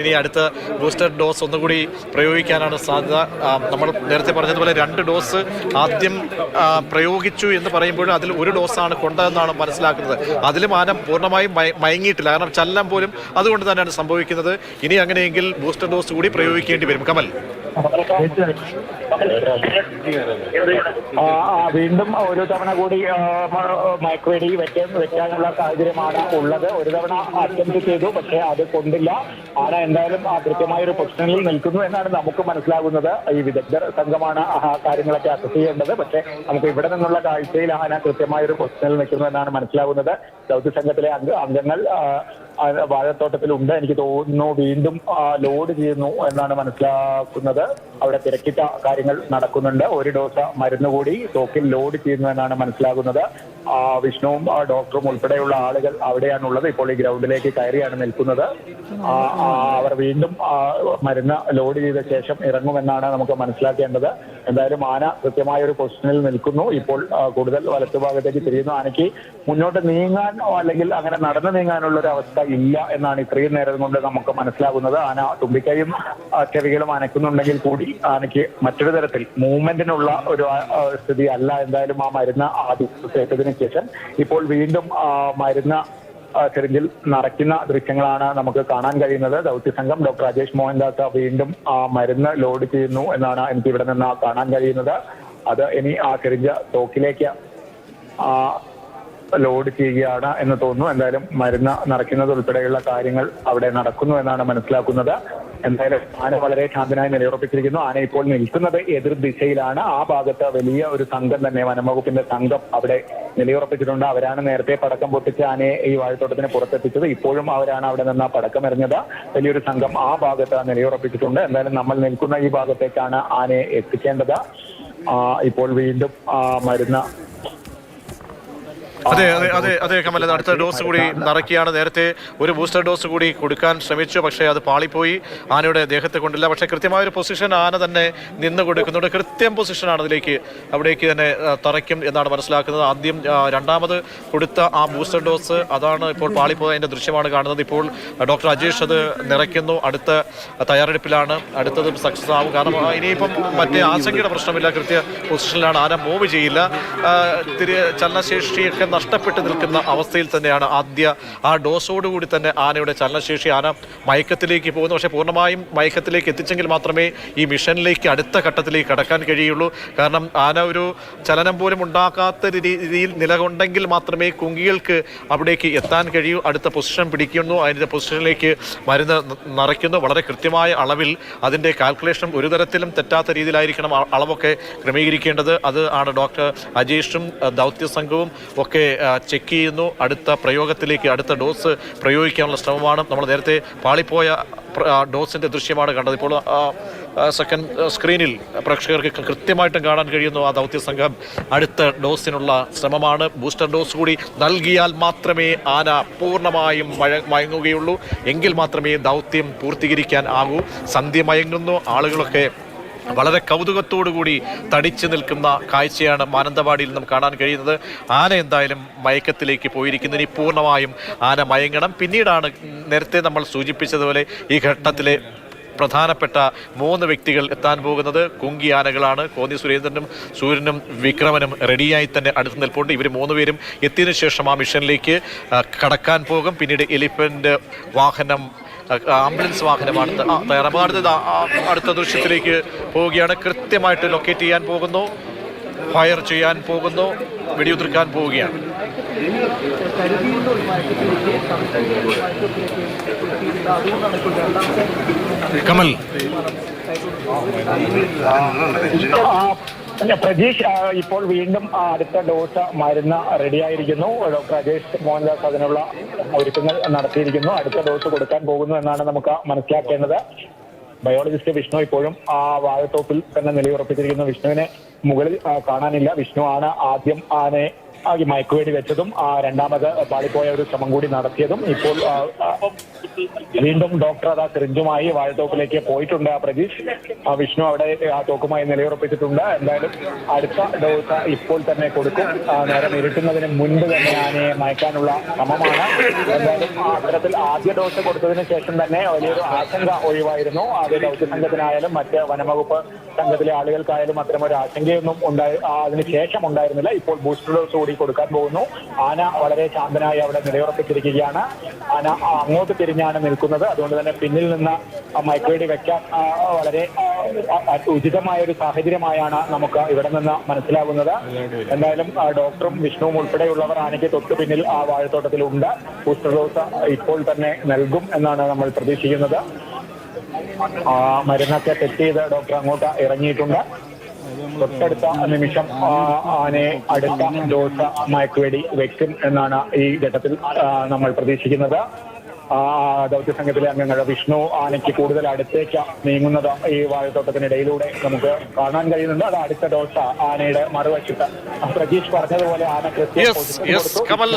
ഇനി അടുത്ത booster dose ഒന്നുകൂടി പ്രയോഗിക്കാനാണ് സാധ്യത. നമ്മൾ നേരത്തെ പറഞ്ഞതുപോലെ 2 ഡോസ് ആദ്യം പ്രയോഗിച്ചു എന്ന് പറയുമ്പോൾ അതിൽ 1 ഡോസാണ് കൊണ്ടതെന്നാണ് മനസ്സിലാക്കുന്നത്. അതിലും ആന പൂർണ്ണമായും മയങ്ങിയിട്ടില്ല, കാരണം ചലനം പോലും അതുകൊണ്ട് തന്നെയാണ് സംഭവിക്കുന്നത്. ഇനി അങ്ങനെയെങ്കിൽ ബൂസ്റ്റർ ഡോസ് കൂടി പ്രയോഗിക്കേണ്ടി വരും. കമൽ, വീണ്ടും ഒരു തവണ കൂടി മയക്കുവെടി വെക്കാനുള്ള സാഹചര്യമാണ് ഉള്ളത്. ഒരു തവണ അറ്റംപ്റ്റ് ചെയ്തു, പക്ഷേ അത് കൊണ്ടില്ല. ആന എന്തായാലും കൃത്യമായ ഒരു പൊസിഷനിൽ നിൽക്കുന്നു എന്നാണ് നമുക്ക് മനസ്സിലാകുന്നത്. ഈ വിദഗ്ധർ സംഘമാണ് കാര്യങ്ങളൊക്കെ അസസ് ചെയ്യേണ്ടത്. പക്ഷേ നമുക്ക് ഇവിടെ നിന്നുള്ള കാഴ്ചയിൽ ആന കൃത്യമായ ഒരു പൊസിഷനിൽ നിൽക്കുന്നു എന്നാണ് മനസ്സിലാകുന്നത്. ദൗത്യ സംഘത്തിലെ അംഗങ്ങൾ വാഴത്തോട്ടത്തിലുണ്ട്. എനിക്ക് തോന്നുന്നു വീണ്ടും ലോഡ് ചെയ്യുന്നു എന്നാണ് മനസ്സിലാക്കുന്നത്. അവിടെ തിരക്കിട്ട കാര്യങ്ങൾ നടക്കുന്നുണ്ട്. 1 ഡോസ് മരുന്ന് കൂടി തോക്കിൽ ലോഡ് ചെയ്യുന്നു എന്നാണ് മനസ്സിലാകുന്നത്. വിഷ്ണുവും ഡോക്ടറും ഉൾപ്പെടെയുള്ള ആളുകൾ അവിടെയാണുള്ളത്. ഇപ്പോൾ ഈ ഗ്രൗണ്ടിലേക്ക് കയറിയാണ് നിൽക്കുന്നത്. അവർ വീണ്ടും മരുന്ന് ലോഡ് ചെയ്ത ശേഷം ഇറങ്ങുമെന്നാണ് നമുക്ക് മനസ്സിലാക്കേണ്ടത്. എന്തായാലും ആന കൃത്യമായ ഒരു പൊസിഷനിൽ നിൽക്കുന്നു. ഇപ്പോൾ കൂടുതൽ വലത്തുഭാഗത്തേക്ക് തിരിയുന്നു. ആനയ്ക്ക് മുന്നോട്ട് നീങ്ങാനോ അല്ലെങ്കിൽ അങ്ങനെ നടന്നു നീങ്ങാനുള്ള ഒരു അവസ്ഥ ഇല്ല എന്നാണ് ഇത്രയും നേരം കൊണ്ട് നമുക്ക് മനസ്സിലാകുന്നത്. ആന തുമ്പിക്കൈയും ചെവികളും അനക്കുന്നുണ്ടെങ്കിൽ കൂടി ആനയ്ക്ക് മറ്റൊരു തരത്തിൽ മൂവ്മെന്റിനുള്ള ഒരു സ്ഥിതി അല്ല. എന്തായാലും ആ മരുന്ന് ആദ്യത്തേറ്റതിന് ശേഷം ഇപ്പോൾ വീണ്ടും മരുന്ന് സിറിഞ്ചിൽ നിറയ്ക്കുന്ന ദൃശ്യങ്ങളാണ് നമുക്ക് കാണാൻ കഴിയുന്നത്. ദൗത്യസംഘം ഡോക്ടർ രാജേഷ് മോഹൻദാസ് വീണ്ടും മരുന്ന് ലോഡ് ചെയ്യുന്നു എന്നാണ് എനിക്ക് ഇവിടെ നിന്ന് കാണാൻ കഴിയുന്നത്. അത് ഇനി ആ സിറിഞ്ച് തോക്കിലേക്ക് ലോഡ് ചെയ്യുകയാണ് എന്ന് തോന്നുന്നു. എന്തായാലും മരുന്ന് നിറയ്ക്കുന്നത് ഉൾപ്പെടെയുള്ള കാര്യങ്ങൾ അവിടെ നടക്കുന്നു എന്നാണ് മനസ്സിലാക്കുന്നത്. എന്തായാലും ആന വളരെ ശാന്തനായി നിലയുറപ്പിച്ചിരിക്കുന്നു. ആന ഇപ്പോൾ നിൽക്കുന്നത് എതിർ ദിശയിലാണ്. ആ ഭാഗത്ത് വലിയ ഒരു സംഘം തന്നെ, വനംവകുപ്പിന്റെ സംഘം അവിടെ നിലയുറപ്പിച്ചിട്ടുണ്ട്. അവരാണ് നേരത്തെ പടക്കം പൊട്ടിച്ച് ആനയെ ഈ വാഴത്തോട്ടത്തിന് പുറത്തെത്തിച്ചത്. ഇപ്പോഴും അവരാണ് അവിടെ നിന്ന് പടക്കം എറിഞ്ഞത്. വലിയൊരു സംഘം ആ ഭാഗത്ത് നിലയുറപ്പിച്ചിട്ടുണ്ട്. എന്തായാലും നമ്മൾ നിൽക്കുന്ന ഈ ഭാഗത്തേക്കാണ് ആനയെ എത്തിക്കേണ്ടത്. ഇപ്പോൾ വീണ്ടും മരുന്ന് അതെ കമൽ, അടുത്ത ഡോസ് കൂടി നിറയ്ക്കുകയാണ്. നേരത്തെ ഒരു ബൂസ്റ്റർ ഡോസ് കൂടി കൊടുക്കാൻ ശ്രമിച്ചു, പക്ഷേ അത് പാളിപ്പോയി. ആനയുടെ ദേഹത്തെ കൊണ്ടില്ല. പക്ഷേ കൃത്യമായൊരു പൊസിഷൻ ആന തന്നെ നിന്ന് കൊടുക്കുന്നുണ്ട്. കൃത്യം പൊസിഷനാണ്, അവിടേക്ക് തന്നെ തറയ്ക്കും എന്നാണ് മനസ്സിലാക്കുന്നത്. ആദ്യം രണ്ടാമത് കൊടുത്ത ആ ബൂസ്റ്റർ ഡോസ് അതാണ് ഇപ്പോൾ പാളിപ്പോയതിൻ്റെ ദൃശ്യമാണ് കാണുന്നത്. ഇപ്പോൾ ഡോക്ടർ അജേഷ് അത് നിറയ്ക്കുന്നു. അടുത്ത തയ്യാറെടുപ്പിലാണ്. അടുത്തതും സക്സസ് ആവും. കാരണം ഇനിയിപ്പം മറ്റേ ആശങ്കയുടെ പ്രശ്നമില്ല. കൃത്യ പൊസിഷനിലാണ്. ആന മൂവ് ചെയ്യില്ല. ചലനശേഷിയൊക്കെ നഷ്ടപ്പെട്ട് നിൽക്കുന്ന അവസ്ഥയിൽ തന്നെയാണ് ആ ഡോസോടുകൂടി തന്നെ ആനയുടെ ചലനശേഷി. ആന മയക്കത്തിലേക്ക് പോകുന്നു. പക്ഷേ പൂർണ്ണമായും മയക്കത്തിലേക്ക് എത്തിച്ചെങ്കിൽ മാത്രമേ ഈ മിഷനിലേക്ക് അടുത്ത ഘട്ടത്തിലേക്ക് കടക്കാൻ കഴിയുള്ളൂ. കാരണം ആന ഒരു ചലനം പോലും ഉണ്ടാക്കാത്ത രീതിയിൽ നിലകൊണ്ടെങ്കിൽ മാത്രമേ കുങ്കികൾക്ക് അവിടേക്ക് എത്താൻ കഴിയൂ. അടുത്ത പൊസിഷൻ പിടിക്കുന്നു. അതിൻ്റെ പൊസിഷനിലേക്ക് മരുന്ന് നിറയ്ക്കുന്നു. വളരെ കൃത്യമായ അളവിൽ അതിൻ്റെ കാൽക്കുലേഷൻ ഒരു തരത്തിലും തെറ്റാത്ത രീതിയിലായിരിക്കണം അളവൊക്കെ ക്രമീകരിക്കേണ്ടത്. അത് ആണ് ഡോക്ടർ അജേഷും ദൗത്യ സംഘവും ഒക്കെ ചെക്ക് ചെയ്യുന്നു. അടുത്ത പ്രയോഗത്തിലേക്ക്, അടുത്ത ഡോസ് പ്രയോഗിക്കാനുള്ള ശ്രമമാണ്. നമ്മൾ നേരത്തെ പാളിപ്പോയ ഡോസിൻ്റെ ദൃശ്യമാണ് കണ്ടത്. ഇപ്പോൾ സെക്കൻഡ് സ്ക്രീനിൽ പ്രേക്ഷകർക്ക് കൃത്യമായിട്ടും കാണാൻ കഴിയുന്നു. ആ ദൗത്യ സംഘം അടുത്ത ഡോസിനുള്ള ശ്രമമാണ്. ബൂസ്റ്റർ ഡോസ് കൂടി നൽകിയാൽ മാത്രമേ ആന പൂർണ്ണമായും മയങ്ങുകയുള്ളൂ. എങ്കിൽ മാത്രമേ ദൗത്യം പൂർത്തീകരിക്കാൻ ആകൂ. സന്ധ്യ മയങ്ങുന്നു. ആളുകളൊക്കെ വളരെ കൗതുകത്തോടുകൂടി തടിച്ചു നിൽക്കുന്ന കാഴ്ചയാണ് മാനന്തവാടിയിൽ നിന്നും കാണാൻ കഴിയുന്നത്. ആന എന്തായാലും മയക്കത്തിലേക്ക് പോയിരിക്കുന്നു. ഇനി പൂർണ്ണമായും ആന മയങ്ങണം. പിന്നീടാണ് നേരത്തെ നമ്മൾ സൂചിപ്പിച്ചതുപോലെ ഈ ഘട്ടത്തിലെ പ്രധാനപ്പെട്ട 3 വ്യക്തികൾ എത്താൻ പോകുന്നത്. കുങ്കി ആനകളാണ്. കോന്നി സുരേന്ദ്രനും സൂര്യനും വിക്രമനും റെഡിയായി തന്നെ അടുത്ത് നിൽപ്പുണ്ട്. ഇവർ 3 പേരും എത്തിയതിനു ശേഷം ആ മിഷനിലേക്ക് കടക്കാൻ പോകും. പിന്നീട് എലിഫന്റ് വാഹനം, ആംബുലൻസ് വാഹനമാണ് തയ്യാറാകുന്നത്. അടുത്ത ദൃശ്യത്തിലേക്ക് പോവുകയാണ്. കൃത്യമായിട്ട് ലൊക്കേറ്റ് ചെയ്യാൻ പോകുന്നു. ഫയർ ചെയ്യാൻ പോകുന്നു. വെടിയുതിർക്കാൻ പോവുകയാണ്. കമൽ, പ്രജീഷ്, ഇപ്പോൾ വീണ്ടും അടുത്ത ഡോസ് മരുന്ന് റെഡിയായിരിക്കുന്നു. ഡോക്ടർ രാജേഷ് മോഹൻദാസ് അതിനുള്ള ഒരുക്കങ്ങൾ നടത്തിയിരിക്കുന്നു. അടുത്ത ഡോസ് കൊടുക്കാൻ പോകുന്നു എന്നാണ് നമുക്ക് മനസ്സിലാക്കേണ്ടത്. ബയോളജിസ്റ്റ് വിഷ്ണു ഇപ്പോഴും വാഴത്തോപ്പിൽ തന്നെ നിലയുറപ്പിച്ചിരിക്കുന്നു. വിഷ്ണുവിനെ മുകളിൽ കാണാനില്ല. വിഷ്ണു ആണ് ആദ്യം ആനയെ മയക്കുവേടി വെച്ചതും രണ്ടാമത് പാളിപ്പോയ ഒരു ശ്രമം കൂടി നടത്തിയതും. ഇപ്പോൾ വീണ്ടും ഡോക്ടർ അതാ സിറിഞ്ചുമായി വാഴത്തോപ്പിലേക്ക് പോയിട്ടുണ്ട്. പ്രതീഷ് വിഷ്ണു അവിടെ ആ തോക്കുമായി നിലയുറപ്പിച്ചിട്ടുണ്ട്. എന്തായാലും അടുത്ത ഡോസ് ഇപ്പോൾ തന്നെ കൊടുക്കും. നേരം ഇരുട്ടുന്നതിന് മുൻപ് തന്നെ ആനയെ മയക്കാനുള്ള ശ്രമമാണ്. എന്തായാലും അത്തരത്തിൽ ആദ്യ ഡോസ് കൊടുത്തതിന് ശേഷം തന്നെ വലിയൊരു ആശങ്ക ഒഴിവായിരുന്നു. ആദ്യ ദൗത്യ സംഘത്തിനായാലും മറ്റ് വനംവകുപ്പ് സംഘത്തിലെ ആളുകൾക്കായാലും അത്തരമൊരു ആശങ്കയൊന്നും അതിനുശേഷം ഉണ്ടായിരുന്നില്ല. ഇപ്പോൾ ബൂസ്റ്റർ ഡോസ് കൂടി കൊടുക്കാൻ പോകുന്നു. ആന വളരെ ശാന്തനായി അവിടെ നിലയുറപ്പിച്ചിരിക്കുകയാണ്. ആന അങ്ങോട്ട് തിരിഞ്ഞാണ് നിൽക്കുന്നത്. അതുകൊണ്ട് തന്നെ പിന്നിൽ നിന്ന് മയക്കുവെടി വെക്കാൻ വളരെ ഉചിതമായ ഒരു സാഹചര്യമായാണ് നമുക്ക് ഇവിടെ നിന്ന് മനസ്സിലാകുന്നത്. എന്തായാലും ഡോക്ടറും വിഷ്ണുവും ഉൾപ്പെടെയുള്ളവർ ആനയ്ക്ക് തൊട്ടു പിന്നിൽ ആ വാഴത്തോട്ടത്തിലുണ്ട്. ബൂസ്റ്റർ ഡോസ് ഇപ്പോൾ തന്നെ നൽകും എന്നാണ് നമ്മൾ പ്രതീക്ഷിക്കുന്നത്. മരുന്നൊക്കെ സെറ്റ് ചെയ്ത് ഡോക്ടർ അങ്ങോട്ട് ഇറങ്ങിയിട്ടുണ്ട്. തൊട്ടടുത്ത നിമിഷം ആനയെ അടുത്ത ഡോസ് മയക്കുവെടി വെക്കും എന്നാണ് ഈ ഘട്ടത്തിൽ നമ്മൾ പ്രതീക്ഷിക്കുന്നത്. ദൗത്യ സംഘത്തിലെ അംഗങ്ങൾ വിഷ്ണു ആനയ്ക്ക് കൂടുതൽ അടുത്തേക്ക് നീങ്ങുന്നത് ഈ വാഴത്തോട്ടത്തിനിടയിലൂടെ നമുക്ക് കാണാൻ കഴിയുന്നുണ്ട്. അത് അടുത്ത ഡോസ് ആനയുടെ മറുവശത്ത് പ്രതീഷ് പറഞ്ഞതുപോലെ ആന കമൽ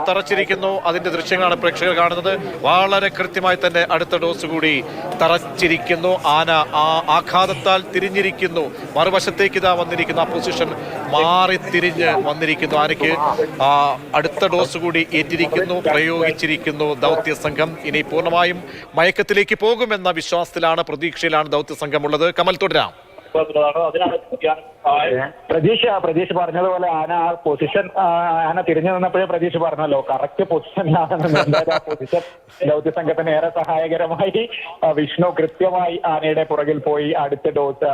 തറച്ചിരിക്കുന്നു. അതിന്റെ ദൃശ്യങ്ങളാണ് പ്രേക്ഷകർ കാണുന്നത്. വളരെ കൃത്യമായി തന്നെ അടുത്ത ഡോസ് കൂടി തറച്ചിരിക്കുന്നു. ആന ആ ആഘാതത്താൽ തിരിഞ്ഞിരിക്കുന്നു. മറുവശത്തേക്ക് ഇതാ വന്നിരിക്കുന്ന ആ പൊസിഷൻ മാറി തിരിഞ്ഞ് വന്നിരിക്കുന്നു. ആനയ്ക്ക് അടുത്ത ഡോസ് കൂടി ഏറ്റിരിക്കുന്നു, പ്രയോഗിച്ചിരിക്കുന്നു ദൗത്യ സംഘം. ഇനി പൂർണ്ണമായും മയക്കത്തിലേക്ക് പോകുമെന്ന വിശ്വാസത്തിലാണ്, പ്രതീക്ഷയിലാണ് ദൗത്യ സംഘമുള്ളത്. കമൽ തുടരാം. പ്രതീഷ് പറഞ്ഞതുപോലെ ആന ആ പൊസിഷൻ ആന തിരിഞ്ഞു നിന്നപ്പോഴേ പ്രതീഷ് പറഞ്ഞല്ലോ കറക്റ്റ് പൊസിഷനിലാണ്. പൊസിഷൻ ദൗത്യ സംഘത്തിന് ഏറെ സഹായകരമായി. വിഷ്ണു കൃത്യമായി ആനയുടെ പുറകിൽ പോയി അടുത്ത ഡോസ്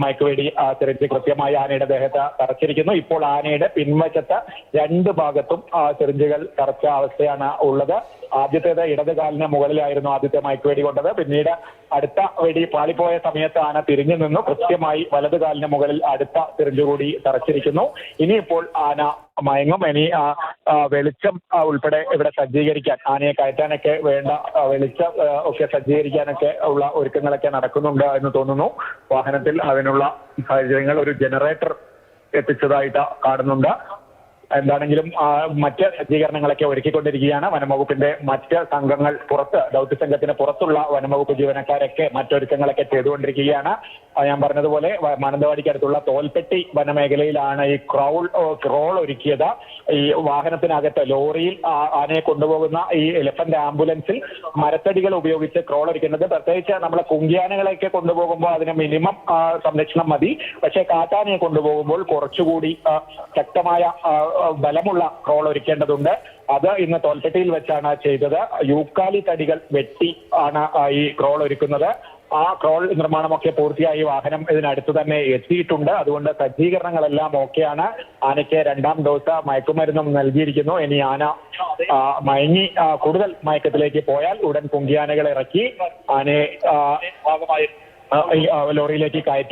മയക്കുവെടി സിറിഞ്ച് കൃത്യമായി ആനയുടെ ദേഹത്ത് തറച്ചിരിക്കുന്നു. ഇപ്പോൾ ആനയുടെ പിൻവശത്ത് രണ്ട് ഭാഗത്തും സിറിഞ്ചുകൾ തറച്ച അവസ്ഥയാണ് ഉള്ളത്. ആദ്യത്തേത് ഇടത് കാലിന് മുകളിലായിരുന്നു ആദ്യത്തെ മയക്കുവെടി കൊണ്ടത്. പിന്നീട് അടുത്ത വെടി പാളിപ്പോയ സമയത്ത് ആന തിരിഞ്ഞു നിന്നു. കൃത്യമായി വലത് കാലിന് മുകളിൽ അടുത്ത സിറിഞ്ച് കൂടി തറച്ചിരിക്കുന്നു. ഇനിയിപ്പോൾ ആന മയങ്ങും. ഇനി വെളിച്ചം ഉൾപ്പെടെ ഇവിടെ സജ്ജീകരിക്കാൻ, ആനയെ കയറ്റാനൊക്കെ വേണ്ട വെളിച്ചം ഒക്കെ സജ്ജീകരിക്കാനൊക്കെ ഉള്ള ഒരുക്കങ്ങളൊക്കെ നടക്കുന്നുണ്ട് എന്ന് തോന്നുന്നു. വാഹനത്തിൽ അതിനുള്ള സാഹചര്യങ്ങൾ ഒരു ജനറേറ്റർ എത്തിച്ചതായിട്ട് കാണുന്നുണ്ട്. എന്താണെങ്കിലും മറ്റ് സജ്ജീകരണങ്ങളൊക്കെ ഒരുക്കിക്കൊണ്ടിരിക്കുകയാണ്. വനംവകുപ്പിന്റെ മറ്റ് സംഘങ്ങൾ പുറത്ത്, ദൗത്യ സംഘത്തിന് പുറത്തുള്ള വനംവകുപ്പ് ജീവനക്കാരൊക്കെ മറ്റൊരുക്കങ്ങളൊക്കെ ചെയ്തുകൊണ്ടിരിക്കുകയാണ്. ഞാൻ പറഞ്ഞതുപോലെ മാനന്തവാടിക്ക് അടുത്തുള്ള തോൽപ്പെട്ടി വനമേഖലയിലാണ് ഈ ക്രോൾ ഒരുക്കിയത്. ഈ വാഹനത്തിനകത്ത് ലോറിയിൽ ആനയെ കൊണ്ടുപോകുന്ന ഈ എലിഫന്റ് ആംബുലൻസിൽ മരത്തടികൾ ഉപയോഗിച്ച് ക്രോൾ ഒരുക്കുന്നത്. പ്രത്യേകിച്ച് നമ്മളെ കുങ്കിയാനകളെയൊക്കെ കൊണ്ടുപോകുമ്പോൾ അതിന് മിനിമം സംരക്ഷണം മതി. പക്ഷേ കാട്ടാനയെ കൊണ്ടുപോകുമ്പോൾ കുറച്ചുകൂടി ശക്തമായ ബലമുള്ള ക്രോൾ ഒരുക്കേണ്ടതുണ്ട്. അത് ഇന്ന് തോൽപ്പെട്ടിയിൽ വെച്ചാണ് ചെയ്തത്. യൂക്കാലി തടികൾ വെട്ടി ആണ് ഈ ക്രോൾ ഒരുക്കുന്നത്. ആ ക്രോൾ നിർമ്മാണമൊക്കെ പൂർത്തിയായി. വാഹനം ഇതിനടുത്ത് തന്നെ എത്തിയിട്ടുണ്ട്. അതുകൊണ്ട് സജ്ജീകരണങ്ങളെല്ലാം ഓക്കെയാണ്. ആനയ്ക്ക് രണ്ടാം ഡോസ് മയക്കുമരുന്നും നൽകിയിരിക്കുന്നു. ഇനി ആന മയങ്ങി കൂടുതൽ മയക്കത്തിലേക്ക് പോയാൽ ഉടൻ കുങ്കിയാനകളെ ഇറക്കി ആനയെ ലോറിയിലേക്ക് കയറ്റും.